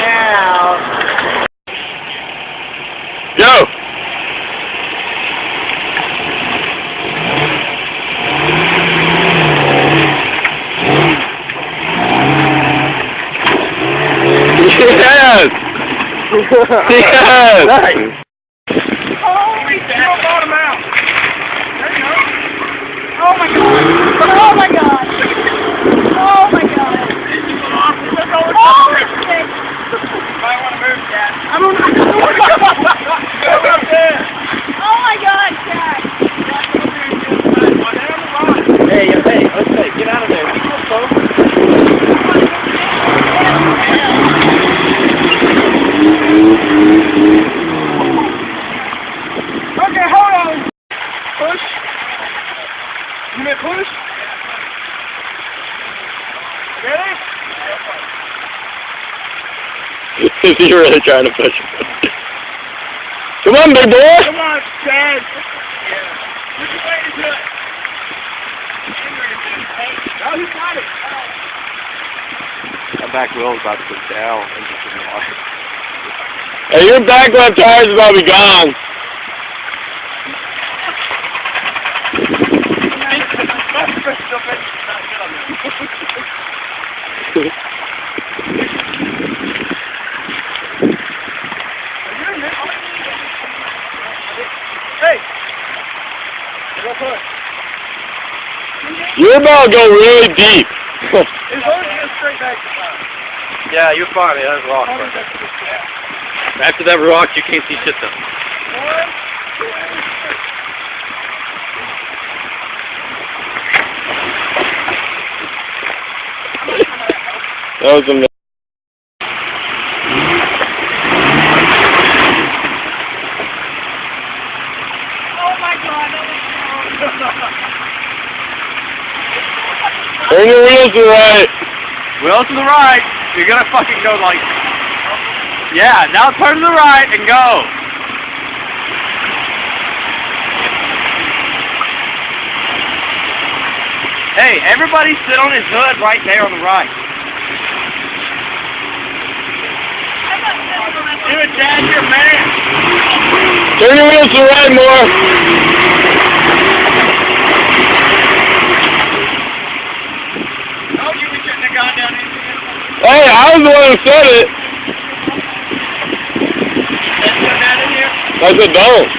now. Go! Yes! Yes! Nice! Holy shit, bottom out! There you go. Oh my god! Oh my god! Oh my god! Oh shit! You might want to move, Cat. I don't know. Oh my god, Cat! Hey, let's get out of there. Okay, hold on. Push. You may push. Ready? Is he really trying to push him? Come on, big boy! Come on, Dad. Yeah. You can wait until it. No, he got it. That back wheel's about to go down into the water. Hey, your back left tire's about to be gone. Hey! Go push. You're about to go really deep. As long as you get straight back to fine. Yeah, you're fine. That's a rock. After that rock, you can't see shit though. 1, 2, 3. That was amazing. Oh my god, that was Turn your wheels to the right. Wheels to the right. You're gonna fucking go like... Yeah, now turn to the right and go. Hey, everybody sit on his hood right there on the right. Do it, Dad, you're a man. Turn your wheels to the right more. Oh, you shouldn't have gone down into it. Hey, I was the one who said it. Let's put that in here. I said don't.